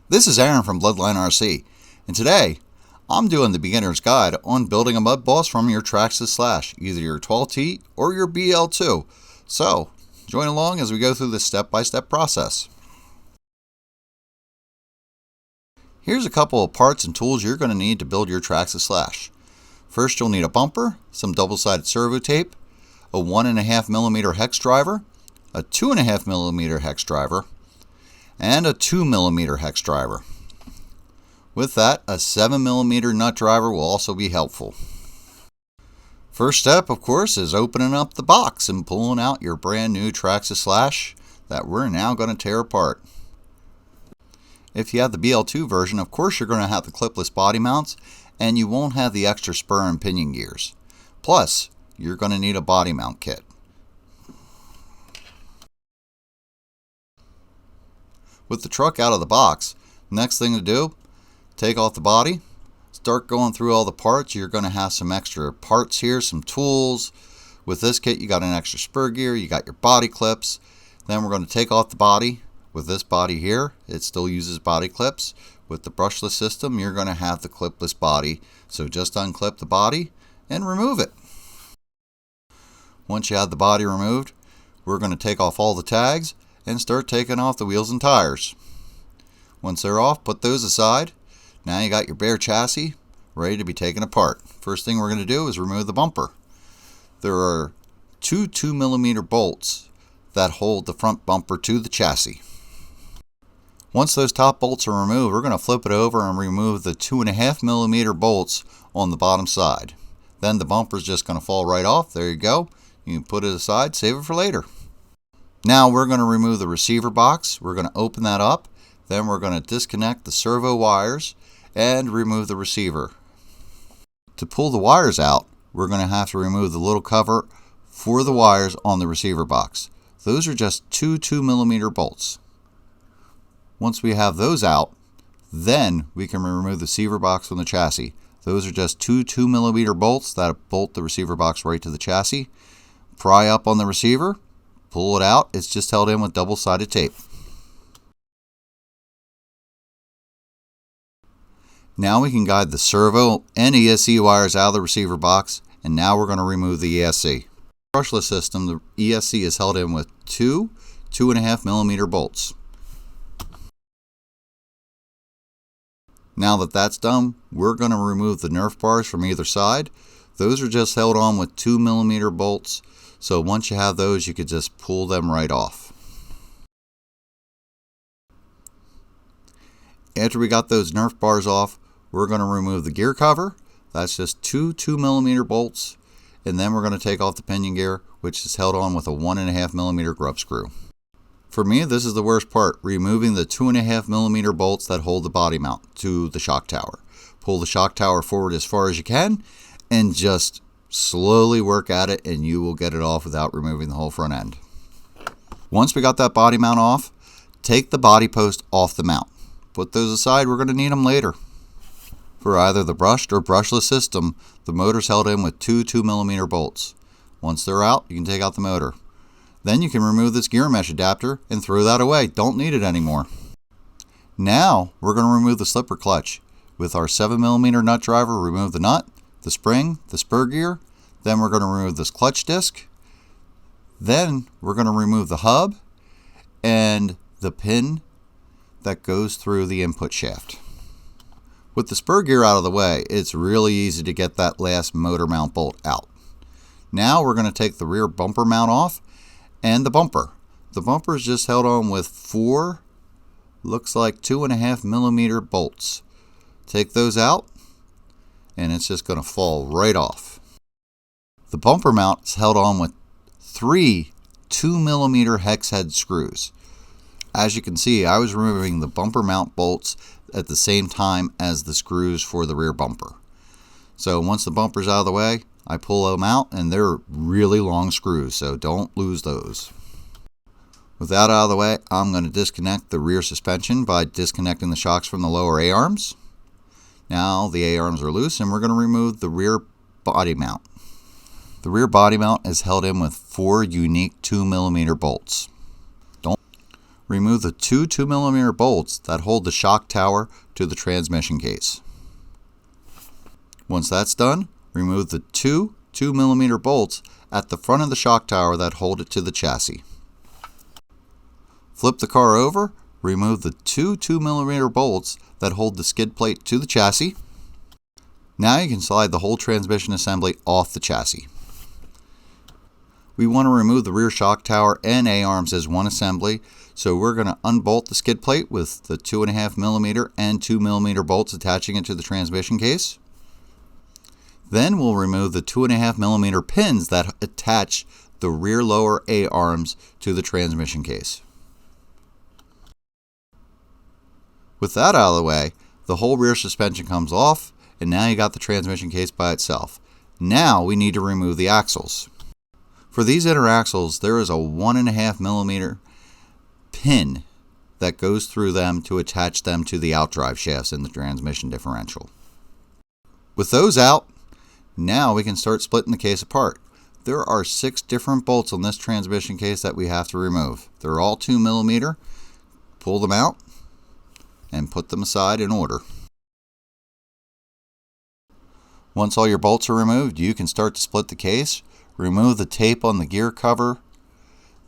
This is Aaron from Bloodline RC, and today I'm doing the beginner's guide on building a MUDBOSS from your Traxxas Slash, either your 12T or your BL-2. So, join along as we go through this step-by-step process. Here's a couple of parts and tools you're going to need to build your Traxxas Slash. First, you'll need a bumper, some double-sided servo tape, a 1.5mm hex driver, a 2.5mm hex driver, and a 2mm hex driver. With that, a 7mm nut driver will also be helpful. First step, of course, is opening up the box and pulling out your brand new Traxxas Slash that we're now going to tear apart. If you have the BL-2 version, of course you're going to have the clipless body mounts, and you won't have the extra spur and pinion gears. Plus, you're going to need a body mount kit. With the truck out of the box, next thing to do, take off the body, start going through all the parts. You're going to have some extra parts here, some tools. With this kit, you got an extra spur gear, you got your body clips. Then we're going to take off the body. With this body here, it still uses body clips. With the brushless system, you're going to have the clipless body. So just unclip the body and remove it. Once you have the body removed, we're going to take off all the tags and start taking off the wheels and tires. Once they're off, put those aside. Now you got your bare chassis ready to be taken apart. First thing we're going to do is remove the bumper. There are two 2mm bolts that hold the front bumper to the chassis. Once those top bolts are removed, we're going to flip it over and remove the 2.5mm bolts on the bottom side. Then the bumper is just going to fall right off. There you go. You can put it aside, save it for later. Now we're going to remove the receiver box. We're going to open that up. Then we're going to disconnect the servo wires and remove the receiver. To pull the wires out, we're going to have to remove the little cover for the wires on the receiver box. Those are just two 2mm bolts. Once we have those out, then we can remove the receiver box from the chassis. Those are just two 2mm bolts that bolt the receiver box right to the chassis. Pry up on the receiver. Pull it out. It's just held in with double-sided tape. Now we can guide the servo and ESC wires out of the receiver box, and now we're going to remove the ESC. Brushless system, the ESC is held in with two 2.5mm bolts. Now that that's done, we're going to remove the Nerf bars from either side. Those are just held on with 2mm bolts. So once you have those, you could just pull them right off. After we got those Nerf bars off, we're going to remove the gear cover. That's just two 2mm bolts. And then we're going to take off the pinion gear, which is held on with a 1.5mm grub screw. For me, this is the worst part, removing the 2.5mm bolts that hold the body mount to the shock tower. Pull the shock tower forward as far as you can and just slowly work at it, and you will get it off without removing the whole front end. Once we got that body mount off, take the body post off the mount. Put those aside, we're going to need them later. For either the brushed or brushless system, the motor's held in with two 2mm bolts. Once they're out, you can take out the motor. Then you can remove this gear mesh adapter and throw that away. Don't need it anymore. Now we're going to remove the slipper clutch. With our 7mm nut driver, remove the nut, the spring, the spur gear. Then we're going to remove this clutch disc. Then we're going to remove the hub and the pin that goes through the input shaft. With the spur gear out of the way, it's really easy to get that last motor mount bolt out. Now we're going to take the rear bumper mount off and the bumper. The bumper is just held on with four, looks like 2.5mm bolts. Take those out, and it's just going to fall right off. The bumper mount is held on with three 2mm hex head screws. As you can see, I was removing the bumper mount bolts at the same time as the screws for the rear bumper. So once the bumper's out of the way, I pull them out, and they're really long screws, so don't lose those. With that out of the way, I'm going to disconnect the rear suspension by disconnecting the shocks from the lower A-arms. Now the A-arms are loose, and we're going to remove the rear body mount. The rear body mount is held in with four unique 2mm bolts. remove the two 2mm bolts that hold the shock tower to the transmission case. Once that's done, remove the two 2mm bolts at the front of the shock tower that hold it to the chassis. Flip the car over, remove the two 2mm bolts that hold the skid plate to the chassis. Now you can slide the whole transmission assembly off the chassis. We want to remove the rear shock tower and A-arms as one assembly, so we're going to unbolt the skid plate with the 2.5mm and 2mm bolts attaching it to the transmission case. Then we'll remove the 2.5mm pins that attach the rear lower A-arms to the transmission case. With that out of the way, the whole rear suspension comes off, and now you got the transmission case by itself. Now we need to remove the axles. For these inner axles, there is a 1.5mm pin that goes through them to attach them to the outdrive shafts in the transmission differential. With those out, now we can start splitting the case apart. There are 6 different bolts on this transmission case that we have to remove. They're all 2mm. Pull them out and put them aside in order. Once all your bolts are removed, you can start to split the case. Remove the tape on the gear cover.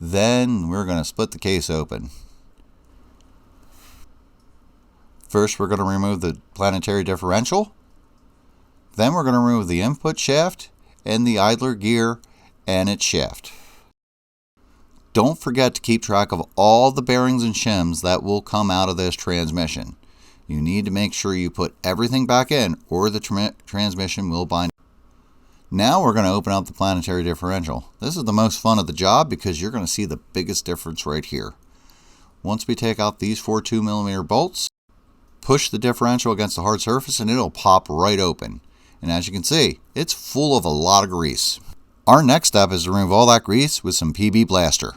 Then we're going to split the case open. First, we're going to remove the planetary differential. Then we're going to remove the input shaft and the idler gear and its shaft. Don't forget to keep track of all the bearings and shims that will come out of this transmission. You need to make sure you put everything back in or the transmission will bind. Now we're going to open up the planetary differential. This is the most fun of the job because you're going to see the biggest difference right here. Once we take out these 4 2mm bolts, push the differential against the hard surface and it'll pop right open. And as you can see, it's full of a lot of grease. Our next step is to remove all that grease with some PB Blaster.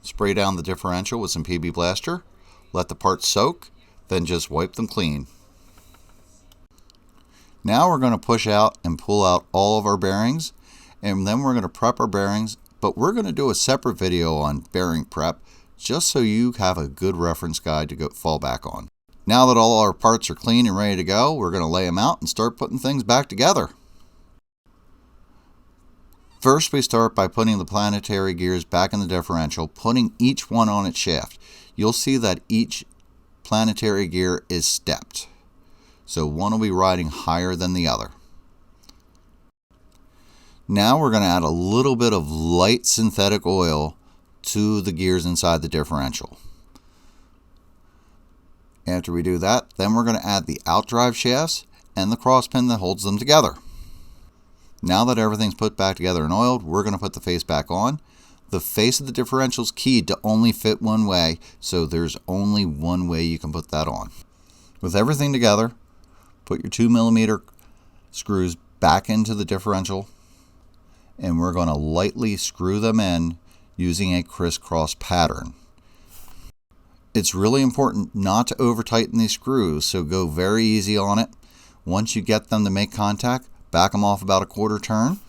Spray down the differential with some PB Blaster, let the parts soak, then just wipe them clean. Now we're going to push out and pull out all of our bearings, and then we're going to prep our bearings, but we're going to do a separate video on bearing prep just so you have a good reference guide to fall back on. Now that all our parts are clean and ready to go, we're going to lay them out and start putting things back together. First, we start by putting the planetary gears back in the differential, putting each one on its shaft. You'll see that each planetary gear is stepped, so one will be riding higher than the other. Now we're going to add a little bit of light synthetic oil to the gears inside the differential. After we do that, then we're going to add the outdrive shafts and the cross pin that holds them together. Now that everything's put back together and oiled, we're going to put the face back on. The face of the differential is keyed to only fit one way, so there's only one way you can put that on. With everything together, put your 2mm screws back into the differential, and we're going to lightly screw them in using a crisscross pattern. It's really important not to over tighten these screws, so go very easy on it. Once you get them to make contact, back them off about a quarter turn.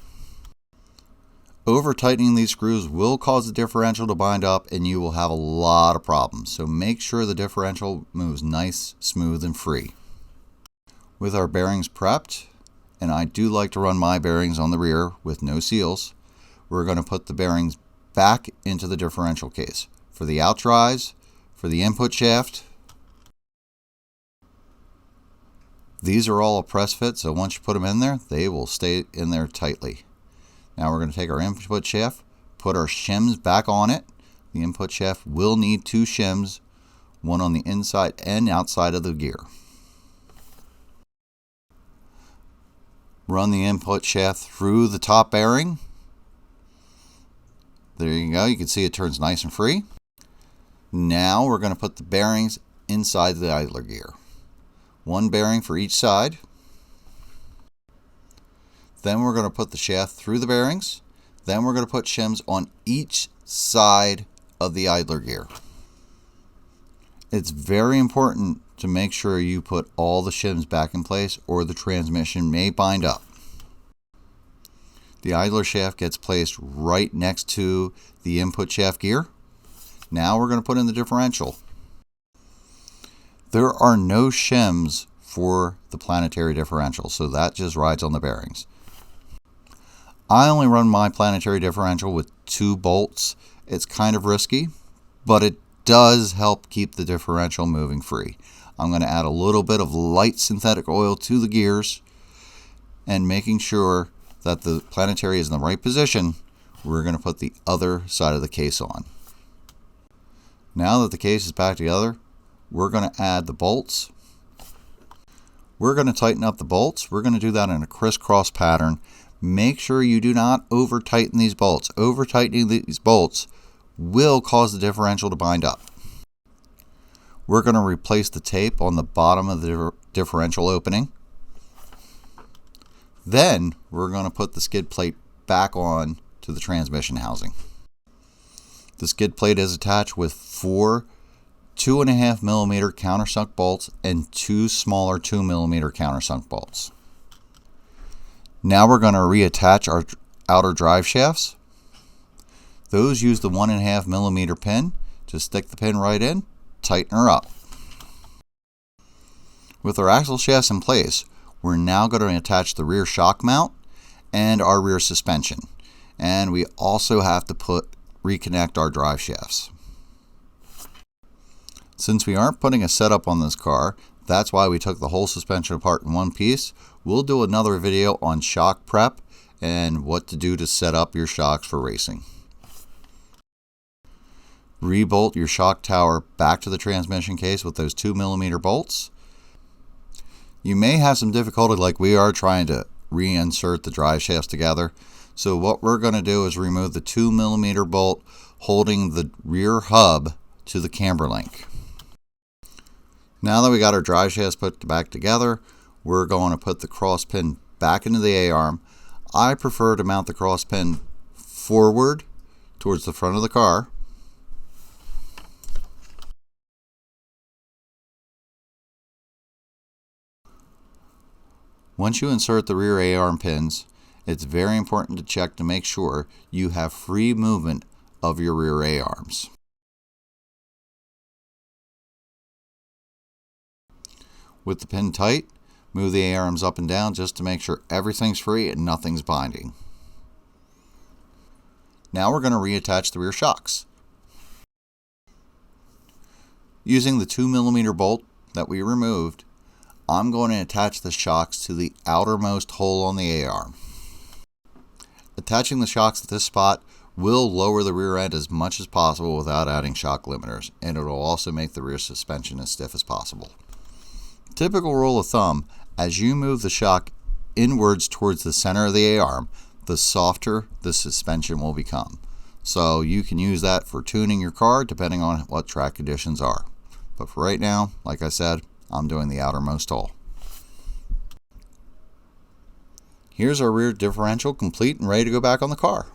Over tightening these screws will cause the differential to bind up and you will have a lot of problems. So make sure the differential moves nice, smooth, and free. With our bearings prepped, and I do like to run my bearings on the rear with no seals, we're going to put the bearings back into the differential case. For the outdrives, for the input shaft, these are all a press fit, so once you put them in there, they will stay in there tightly. Now we're going to take our input shaft, put our shims back on it. The input shaft will need 2 shims, one on the inside and outside of the gear. Run the input shaft through the top bearing. There you go. You can see it turns nice and free. Now we're going to put the bearings inside the idler gear. 1 bearing for each side. Then we're going to put the shaft through the bearings. Then we're going to put shims on each side of the idler gear. It's very important to make sure you put all the shims back in place or the transmission may bind up. The idler shaft gets placed right next to the input shaft gear. Now we're going to put in the differential. There are no shims for the planetary differential, so that just rides on the bearings. I only run my planetary differential with 2 bolts. It's kind of risky, but it does help keep the differential moving free. I'm going to add a little bit of light synthetic oil to the gears, and making sure that the planetary is in the right position, we're going to put the other side of the case on. Now that the case is back together, we're going to add the bolts. We're going to tighten up the bolts. We're going to do that in a crisscross pattern. Make sure you do not over tighten these bolts. Over tightening these bolts will cause the differential to bind up. We're going to replace the tape on the bottom of the differential opening. Then we're going to put the skid plate back on to the transmission housing. The skid plate is attached with 4 2.5mm countersunk bolts and 2 smaller 2mm countersunk bolts. Now we're going to reattach our outer drive shafts. Those use the 1.5mm pin to stick the pin right in, tighten her up. With our axle shafts in place, we're now going to attach the rear shock mount and our rear suspension. And we also have to reconnect our drive shafts. Since we aren't putting a setup on this car, that's why we took the whole suspension apart in one piece. We'll do another video on shock prep and what to do to set up your shocks for racing. Rebolt your shock tower back to the transmission case with those 2mm bolts. You may have some difficulty like we are trying to reinsert the drive shafts together. So what we're going to do is remove the 2mm bolt holding the rear hub to the camber link. Now that we got our drive shafts put back together, we're going to put the cross pin back into the A-arm. I prefer to mount the cross pin forward towards the front of the car. Once you insert the rear A-arm pins, it's very important to check to make sure you have free movement of your rear A-arms. With the pin tight, move the A-arms up and down just to make sure everything's free and nothing's binding. Now we're going to reattach the rear shocks. Using the 2mm bolt that we removed, I'm going to attach the shocks to the outermost hole on the A-arm. Attaching the shocks at this spot will lower the rear end as much as possible without adding shock limiters, and it will also make the rear suspension as stiff as possible. Typical rule of thumb, as you move the shock inwards towards the center of the A-arm, the softer the suspension will become. So you can use that for tuning your car depending on what track conditions are. But for right now, like I said, I'm doing the outermost hole. Here's our rear differential complete and ready to go back on the car.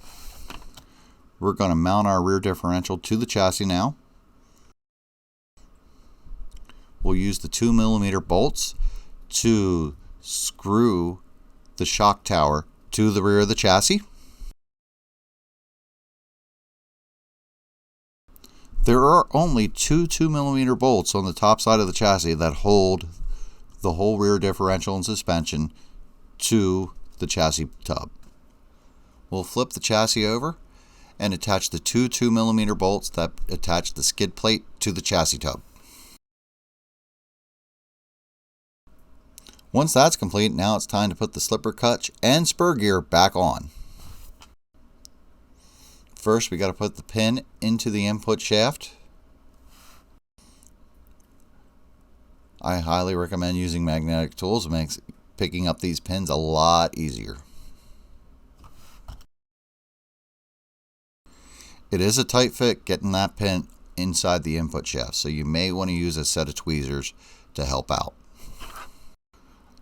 We're going to mount our rear differential to the chassis now. We'll use the 2mm bolts to screw the shock tower to the rear of the chassis. There are only 2 2mm bolts on the top side of the chassis that hold the whole rear differential and suspension to the chassis tub. We'll flip the chassis over and attach the 2 2mm bolts that attach the skid plate to the chassis tub. Once that's complete, now it's time to put the slipper clutch and spur gear back on. First, we got to put the pin into the input shaft. I highly recommend using magnetic tools. It makes picking up these pins a lot easier. It is a tight fit getting that pin inside the input shaft, so you may want to use a set of tweezers to help out.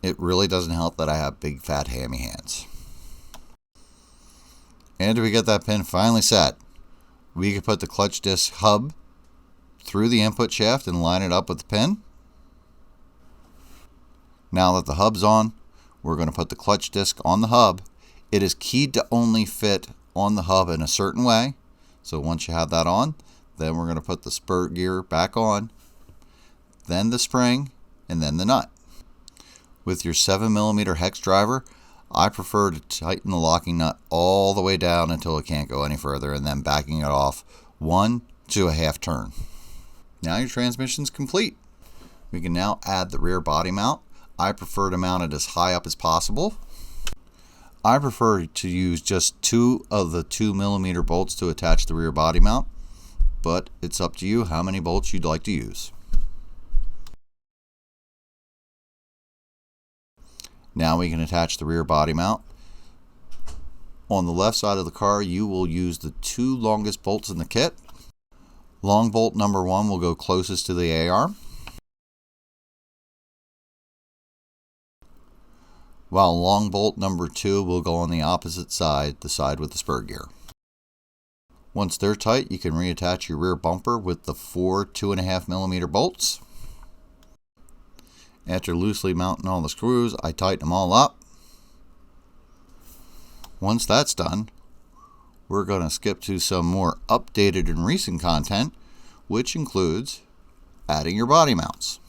It really doesn't help that I have big fat hammy hands. And we get that pin finally set, we can put the clutch disc hub through the input shaft and line it up with the pin. Now that the hub's on, we're going to put the clutch disc on the hub. It is keyed to only fit on the hub in a certain way. So once you have that on, then we're going to put the spur gear back on, then the spring, and then the nut. With your 7mm hex driver, I prefer to tighten the locking nut all the way down until it can't go any further, and then backing it off 1 to a half turn. Now your transmission's complete. We can now add the rear body mount. I prefer to mount it as high up as possible. I prefer to use just 2 of the 2mm bolts to attach the rear body mount, but it's up to you how many bolts you'd like to use. Now we can attach the rear body mount. On the left side of the car, you will use the 2 longest bolts in the kit. Long bolt number 1 will go closest to the A-arm, while long bolt number 2 will go on the opposite side, the side with the spur gear. Once they're tight, you can reattach your rear bumper with the 4 2.5mm bolts. After loosely mounting all the screws, I tighten them all up. Once that's done, we're going to skip to some more updated and recent content, which includes adding your body mounts.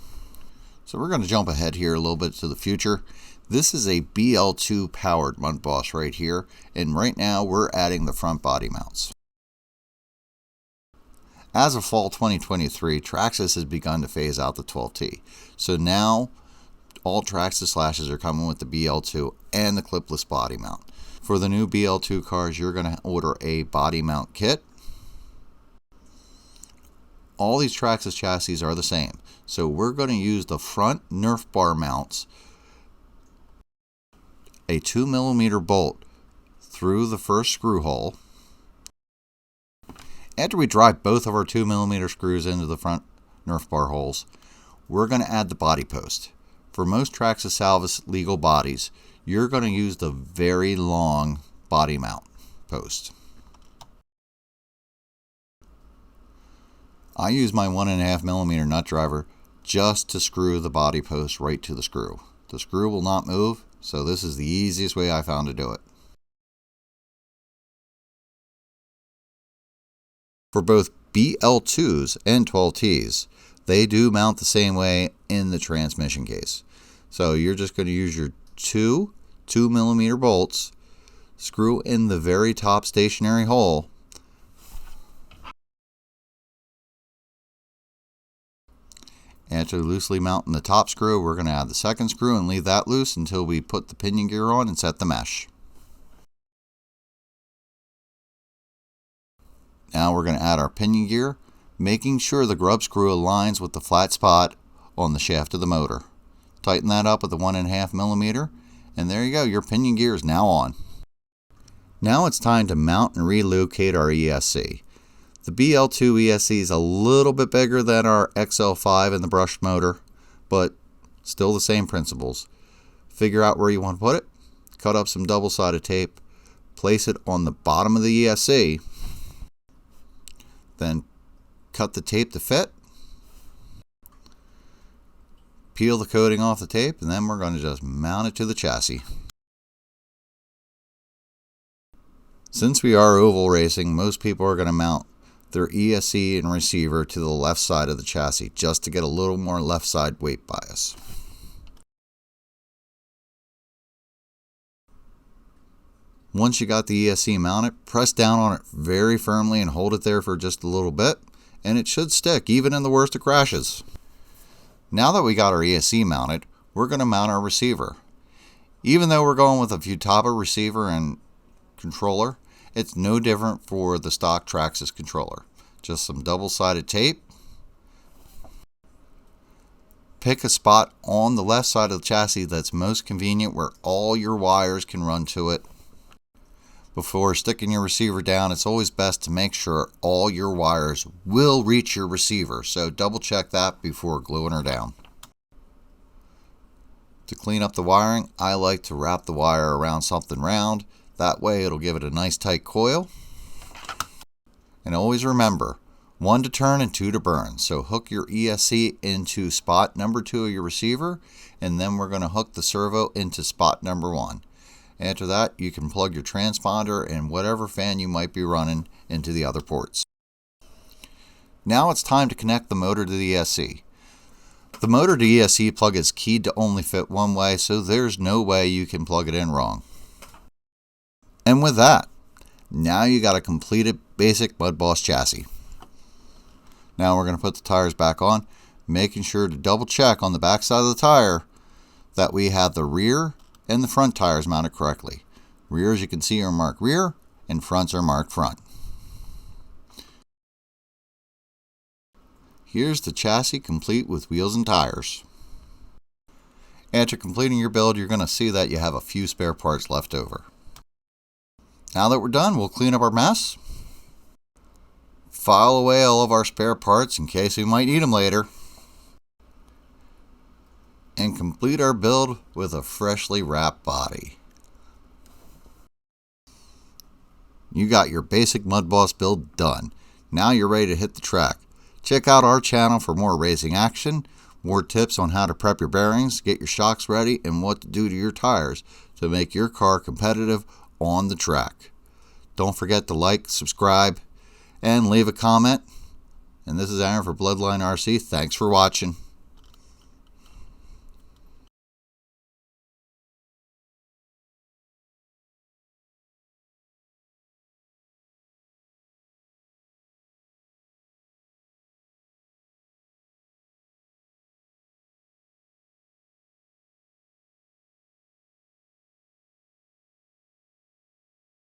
So we're going to jump ahead here a little bit to the future. This is a BL-2 powered MUDBOSS right here, and right now we're adding the front body mounts. As of fall 2023, Traxxas has begun to phase out the 12T. So now all Traxxas Slashes are coming with the BL-2 and the clipless body mount. For the new BL-2 cars, you're going to order a body mount kit. All these Traxxas chassis are the same. So we're going to use the front Nerf bar mounts, a 2mm bolt through the first screw hole. After we drive both of our 2mm screws into the front Nerf bar holes, we're going to add the body post. For most Traxxas Salvage legal bodies, you're going to use the very long body mount post. I use my 1.5mm nut driver just to screw the body post right to the screw. The screw will not move, so this is the easiest way I found to do it. For both BL-2s and 12Ts, they do mount the same way in the transmission case. So you're just going to use your 2 2mm bolts, screw in the very top stationary hole, after loosely mounting the top screw, we're going to add the second screw and leave that loose until we put the pinion gear on and set the mesh. Now we're going to add our pinion gear, making sure the grub screw aligns with the flat spot on the shaft of the motor. Tighten that up with the 1.5mm, and there you go, your pinion gear is now on. Now it's time to mount and relocate our ESC. The BL-2 ESC is a little bit bigger than our XL5 and the brushed motor, but still the same principles. Figure out where you want to put it, cut up some double-sided tape, place it on the bottom of the ESC, then cut the tape to fit, peel the coating off the tape, and then we're going to just mount it to the chassis. Since we are oval racing, most people are going to mount their ESC and receiver to the left side of the chassis just to get a little more left side weight bias. Once you got the ESC mounted, press down on it very firmly and hold it there for just a little bit, and it should stick even in the worst of crashes. Now that we got our ESC mounted, we're going to mount our receiver. Even though we're going with a Futaba receiver and controller, it's no different for the stock Traxxas controller. Just some double-sided tape. Pick a spot on the left side of the chassis that's most convenient where all your wires can run to it. Before sticking your receiver down, it's always best to make sure all your wires will reach your receiver, so double check that before gluing her down. To clean up the wiring, I like to wrap the wire around something round. That way it'll give it a nice tight coil. And always remember, 1 to turn and 2 to burn. So hook your ESC into spot number 2 of your receiver, and then we're going to hook the servo into spot number 1. After that, you can plug your transponder and whatever fan you might be running into the other ports. Now it's time to connect the motor to the ESC. The motor to ESC plug is keyed to only fit one way, so there's no way you can plug it in wrong. And with that, now you got a completed basic MUDBOSS chassis. Now we're going to put the tires back on, making sure to double check on the back side of the tire that we have the rear and the front tires mounted correctly. Rear, as you can see, are marked rear, and fronts are marked front. Here's the chassis complete with wheels and tires. After completing your build, you're going to see that you have a few spare parts left over. Now that we're done, we'll clean up our mess, file away all of our spare parts in case we might need them later, and complete our build with a freshly wrapped body. You got your basic MUDBOSS build done. Now you're ready to hit the track. Check out our channel for more racing action, more tips on how to prep your bearings, get your shocks ready, and what to do to your tires to make your car competitive on the track. Don't forget to like, subscribe, and leave a comment. And this is Aaron for Bloodline RC. Thanks for watching.